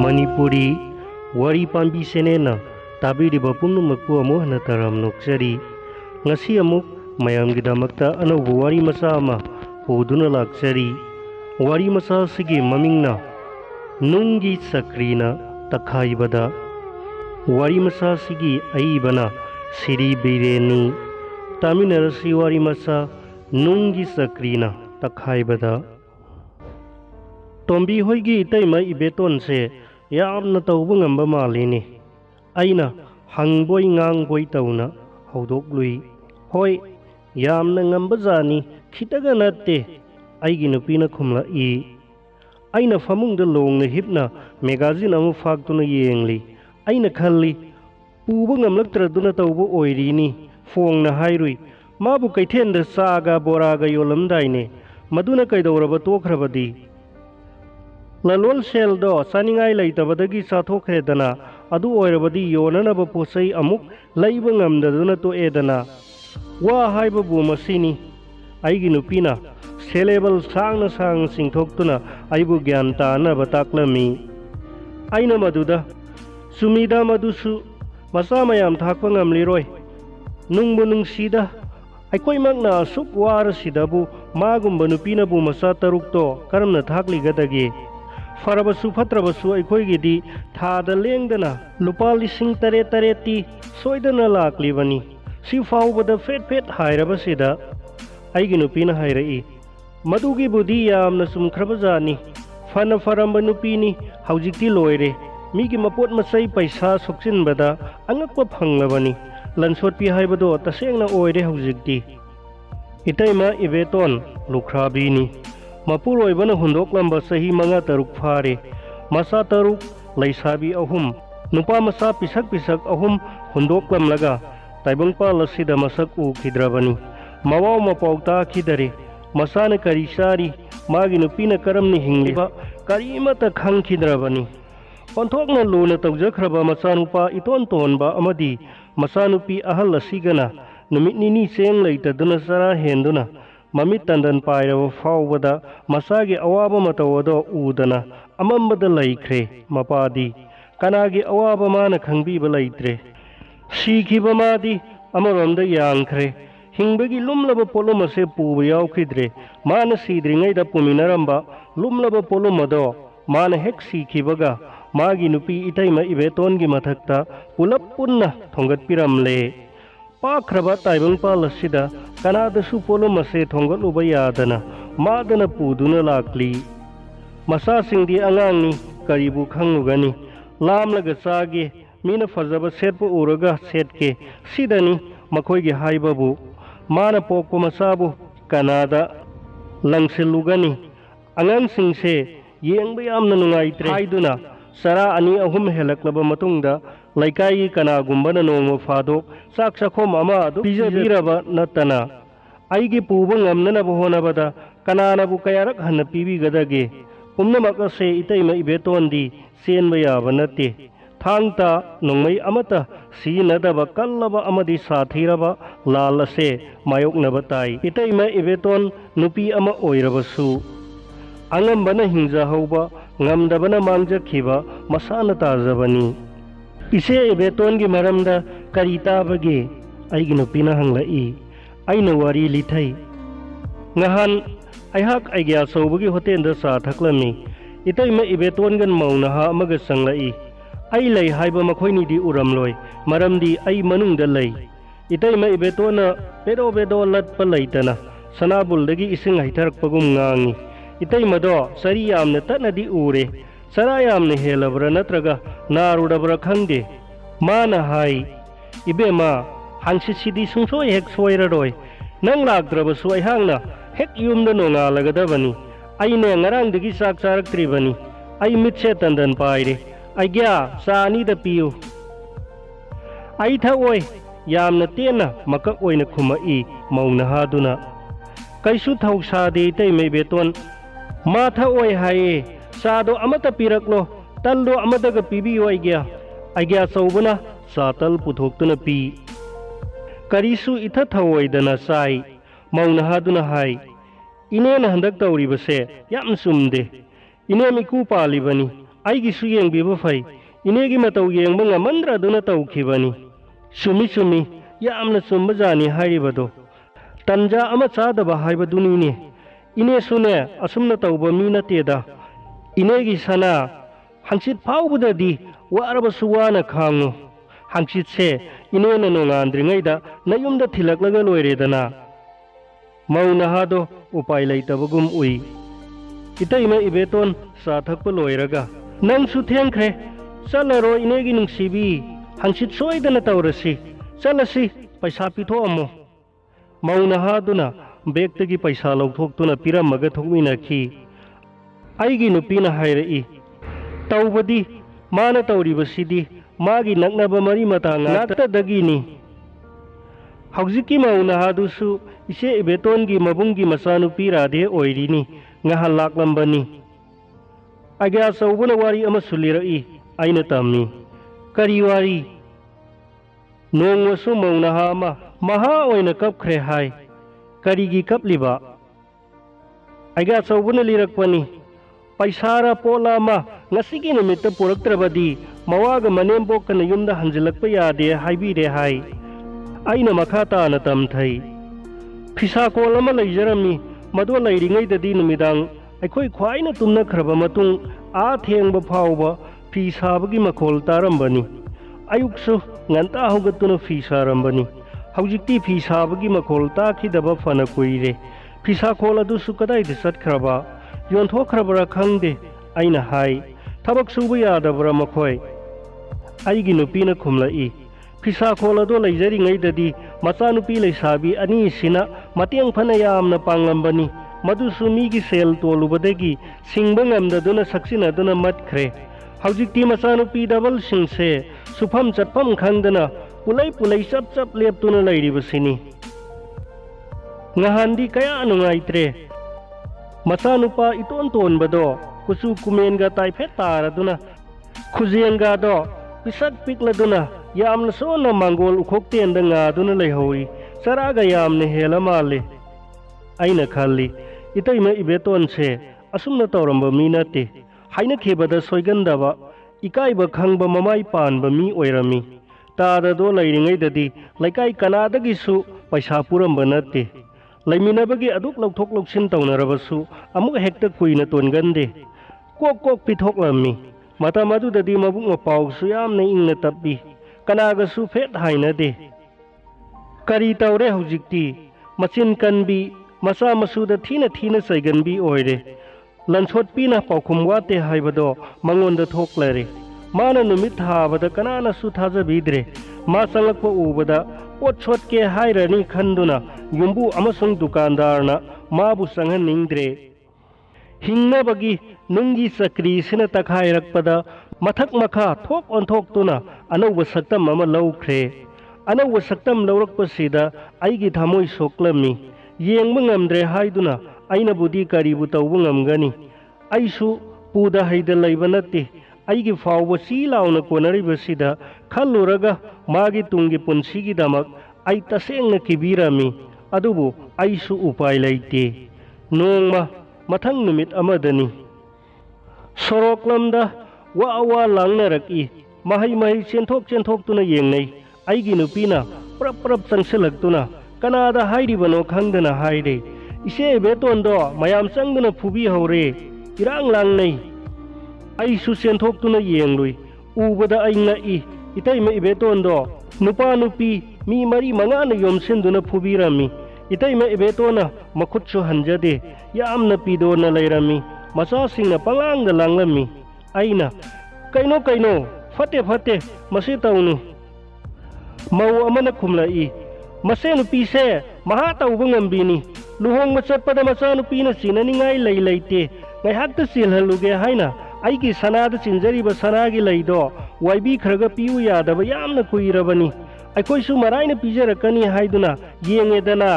मणिपुरी वारी पांबी सेनेना ताबीरिबा पुम्नमक्पु अमुक हन्ना Taram नोक्चरी ngasi amuk mayamgidamakta anaubu wari masa ama puduna lakchari wari masa sigi mamingna nungi sakrina takhaibada wari masa sigi aibana siri bireni taminarasi wari masa nungi sakrina takhaibada tombi hoigi itaima ibeton se yamna taubu ngamba malini aina hangboi ngangboi tauna haudok lui hoi yamna ngamba jani khitaga natte aigi nupina khumla I aina famungda longna hipna magazine amu faktuna yengli aina khalli puba ngamlaktraduna tawbu oirini fongna hairui mabu kaithenda saga boraga yolamdaine maduna kaidawraba tokhrabadi lalol seldo saningai laitabadagi sathokredana adu oirabadi yonanaba posai amuk laiba ngamdaduna to edana wa haiba bu masini aigi nupina selebal sangna sang singthoktuna aibu gyan tana bataklami aina maduda sumida madusu masa mayam thakpa ngamliroi nungbu nungsida aikoi magna suk war sidabu magumba nupina bu masa tarukto karamna thakligadage farabasu fatrabasu aikhoigidi thada lengdana lupa lising tare tareti soidana laklibani si faubada fet fet hairabasida aigi nupina hairai madugi budi yamna sumkhrabajani fana faramba nupini haujikti loire migi mapot masai paisa sokchinbada angakpa phanglabani lansotpi haibado tasengna oire haujikti itaima ibeton lukhrabini mapuroibana hundoklamba sahi manga taruk phare masa taruk laisabi ahum nupa masa pisak pisak ahum hundoklamlaga taibangpa lasida masak u khidrabani mawaw mapauta khidare masana kari sari magi nupina karamni hingliba karimata khang khidrabani onthokna luna tawjakhraba masanupa iton tonba amadi masanupi ahal asigana numit nini seng leitaduna sara henduna mamit tandan pairaba faubada masagi awaba matawado udana amambada laikre mapadi kanagi awaba mana khangbiba laitre sikhiba madi amaronda yangkhre hingbagi lumlaba polom ase puba yaukidre mana sidringaida puminaramba lumlaba polom ado mana hek sikhibaga magi nupi itaima ibetongi mathakta pulap punna thongatpiramle pakraba taibangpa lasida kanadasu polom ase thongatluba yadana madana puduna lakli masa singdi angangni karibu khangugani lamlaga sage mina fazaba setpa uraga setke sidani makhoigi haibabu mana pokpa masabu kanada langsilugani angang singse yengba yamna nungaitre haiduna sara ani ahum helaklaba matungda laikai kanagumbana nongma fadok sak sakhom ama adu pijabiraba natana aigi puba ngamnanaba honabada kananabu kayarak hanna pibigadage pumnamakase itaima ibetondi senba yaba natte thangta nongmai amata sinadaba kallaba amadi sathiraba lalase mayoknaba tai itaima ibeton nupi ama oirabasu angambana hingja hauba ngamdabana mangjakhiba masana tajabani ise ibeton gi maramda kari tabage aigi nupina hanglai aina wari lithai ngahan aihak aigya sobagi hotel da sa thaklami itaima ibeton gan mauna ha amaga sanglai ai lei haiba makhoini di uramloi maramdi ai manungda lei itaima ibetona bedo bedo latpa leitana sanabul dagi ising haitharak pagum ngangi itaima do sari yamna tanadi ure sara yamna helabra natraga narudabra khangde mana hai ibema hansi sidi sungsoi hek soiraroi nang lakdraba soi hangna hek yumda nonga lagadabani aine ngarang dagi sak charak tribani ai mitse tandan paire aigya sani da piu ai thawoi yamna tena makak oina khumai mauna haduna kaisu thausa de tei mai beton ma thawoi haye sado amata piraklo taldo amata ga pibi aigya saubana satal puthoktuna pi karisu itha thawoi dana sai mauna haduna hai ine na handak tawri base yam sumde ine miku palibani ꯑꯩꯒꯤꯁꯨ ꯌꯦꯡꯕꯤꯕ ꯐꯩ ꯏꯅꯦꯒꯤ ꯃꯇꯧ ꯌꯦꯡꯕ ꯉꯝꯃꯟꯗ꯭ꯔꯗꯨꯅ ꯇꯧꯈꯤꯕꯅꯤ ꯆꯨꯝꯃꯤ ꯆꯨꯝꯃꯤ ꯌꯥꯝꯅ ꯆꯨꯝꯕꯖꯥꯠꯅꯤ ꯍꯥꯏꯔꯤꯕꯗꯣ ꯇꯟꯖꯥ ꯑꯃ ꯆꯥꯗꯕ ꯍꯥꯏꯕꯗꯨꯅꯤꯅꯦ ꯏꯅꯦꯁꯨꯅꯦ ꯑꯁꯨꯝꯅ ꯇꯧꯕ ꯃꯤ ꯅꯠꯇꯦꯗ इनेगी सना हंसित फाउबददी वारबसु वाना खांगु हंसित से इने न नोंगांद्रिङैदा नयुमदा थिलकलगा लोइरेदना मौनहादो उपाय लैतबगुम उई इतैमा इबेतोन साथकप लोइरगा नंसु थेंख्रे चलरो इनेगी नुंसीबी हंसित सोइदना तौरसी चलसी पैसा पिथो अमो मौनहादुना बेगतगी पैसा लौथोक्तुना पिरमगा थोकमिनखी आईगी नुपीना हायरई तौबदी माना तौरीबसीदी मागी नकनबा मरी मता ngaktadagini हौजिकी मौनहादुसु इसे इबेतोनगी मबुंगी मचानुपी राधे ओइरिनी ngahal laklambani agya चौबना वारी अमसु लिरई आइना तम्मी करी वारी नोंगसु मौनहा मा महा ओइना कपख्रे हाय करीगी कपलिबा agya चौबना लिरकपनी पैसारा पोला मा ngasiगी numitta puraktrabadi mawaga manembokkana yumda hanjilakpa yade haibire hai aina makha taana tamthai phisa kol ama leijarami madu leiringai dadi numidang aikhoi khwaina tumna khraba matung a thengba phawba phi sabagi makhol tarambani ayuksu nganta hogatuna phi sarambani haujikti phi sabagi makhol ta khidaba fana kuire phisa khol adu su kadai de satkraba योंथोख्रबरा खंगदे आइना हाय थबक सुबु यादबरा मखोय आइगी नुपीना खुमलाई फिसा खोलदो लैजरिङैददी मचानुपी लैसाबी अनि सिना मतेंग फना यामना पांगलंबनी मदुसु मीगी cell तोलुबदगी सिंगबा ngamdaduna सक्सिनदुना मतख्रे हौजिकती मचानुपी double सिंगसे सुफम चटफम खंगदना पुलै पुलै चप चप लेपतुना लैरिबसिनी ngahandi kaya nungaitरे मचानुपा इतोन तोनबदो कुसु कुमेनगा ताइफेट तारदुना खुजेंगादो पिसक पिकलदुना यामना सोना मांगोल उखोक्तेंदा ngaदुना लैहौई चरागा यामना हेला माले आइना खाली इतैमा इबेतोन से असुमना तौरंबा मी नते हाइना खेबदा सोइगंदाबा इकाइबा खंगबा ममाई पानबा मी ओइरमी ताददो लैरिङैददी लैकाई कनादगिसु पैसा पुरंबा नते लैमिनबगी अदुक लौथोक लौसिन तौनरबसु अमुक हेक्ता कुइना तोनगंदे कोक कोक पिथोकलम्मी मता मदुददी मबुक मपाउसु यामना इंगना तप्पी कनागसु फेट हाइनदे करी तौरे हौजिकती मचिन कनबी मचा मसुदा थीना थीना चैगनबी ओइरे लनसोटपीना पाउखुम वाते हाइबदो मंगोंदा थोकलरे माना नुमित थाबदा कनानासु थाजबीद्रे मा चंगलकपा उबदा पोट छोटके हाइरनी खंदुना युम्बु अमसुंग दुकानदारना माबु संगहनिंद्रे हिंगनबगी नुंगी चक्री सिना तखाइरकपदा मथक मखा थोक ओंथोक्तुना अनौब सक्तम अमा लौख्रे अनौब सक्तम लौरकपसिदा आइगी थामोय सोक्लमी येंगबा ngamdre हाइदुना आइना बुदी करीबु तौबा ngamगनी आइसु पुदा हैदा लैबा नत्ते आइगी फावबा ची लाउना कोनरिबसिदा खल्लुरगा मागी तुंगी पुंसीगी दमक आई तसेंगना किबीरामी अदुबु आइसु उपाय लैते नोंगमा मथंग नुमित अमदनी सोरोकलमदा वा वा लांगनरकी महै महै चेंथोक चेंथोक्तुना येंगनै आइगी नुपीना प्रप प्रप चंगसलक्तुना कनादा हाइरिबनो खंगदना हाइरे इसे बेतोंदो मयाम चंगदना फुबी हौरे इरांग लांगनै आइसु चेंथोक्तुना येंगलुई उबदा आइंगई इतैमा इबेतोंदो नुपा नुपी मी मरी मंगाना योमसिंदुना फुबीरामी इतैमा इबेतोना मखुत्सु हंजदे यामना पीदोना लैरामी मचासिंगना पंगांगदा लांगलमी आइना कैनो कैनो फते फते मसे तौनु मौ अमना खुमलाई मसे नुपीसे महा तौबा ngambini luhongba chatpada macha nupina chinaningai lei leite ngaihakta chilhaluge haina aigi sanada chinjariba sanagi leido waibi khraga piu yadaba yamna kuirabani ꯑꯩꯈꯣꯏꯁꯨ ꯃꯔꯥꯏꯅ ꯄꯤꯖꯔꯛꯀꯅꯤ ꯍꯥꯏꯗꯨꯅ ꯌꯦꯡꯉꯦꯗꯅ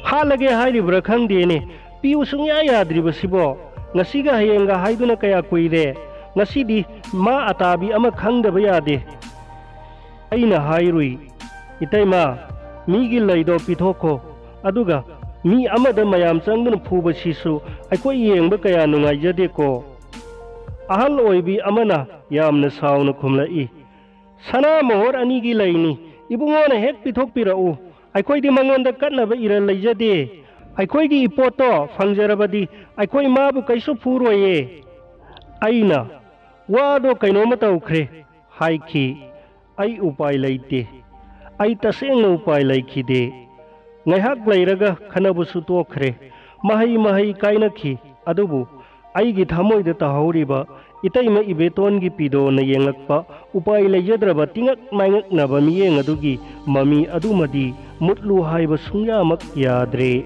ꯍꯥꯠꯂꯒꯦ ꯍꯥꯏꯔꯤꯕ꯭ꯔꯥ ꯈꯪꯗꯦꯅꯦ ꯄꯤꯌꯨ ꯁꯨꯡꯌꯥ ꯌꯥꯗ꯭ꯔꯤꯕꯁꯤꯕꯣ ꯉꯁꯤꯒ ꯍꯌꯦꯡꯒ ꯍꯥꯏꯗꯨꯅ ꯀꯌా ꯀꯨꯏꯔꯦ ꯉꯁꯤꯗꯤ ꯃꯥ ꯑꯇꯥꯕꯤ ꯑꯃ ꯈꯪꯗꯕ ꯌꯥꯗꯦ ꯑꯩꯅ ꯍꯥꯏꯔꯨꯏ ꯏꯇꯩꯃ ꯃꯤꯒꯤ ꯂꯩꯗꯣ ꯄꯤꯊꯣꯛꯈꯣ ꯑꯗꯨꯒ ꯃꯤ ꯑꯃꯗ ꯃꯌꯥꯝ ꯆꯪꯗꯨꯅ ꯐꯨꯕꯁꯤꯁꯨ ꯑꯩꯈꯣꯏ ꯌꯦꯡꯕ ꯀꯌꯥ ꯅꯨꯡꯉꯥꯏꯖꯗꯦꯀꯣ ahal oibi amana yamna sauna khumlai sana mohor ani gi laini ibungona hek pithok pirau aikoi di mangonda katnaba ira leijade aikoi gi ipoto phangjarabadi aikoi mabu kaisu furoye aina wado kainoma taukhre haiki ai upai leite ai tasengna upai laikhide ngaihak leiraga khanabusu tokhre mahai kainakhi adubu aigi thamoida tahauriba itaima ibetongi pido na yengakpa upai leijadraba tingak maingak naba miyeng adugi mami adumadi mutlu haiba sungyamak yadre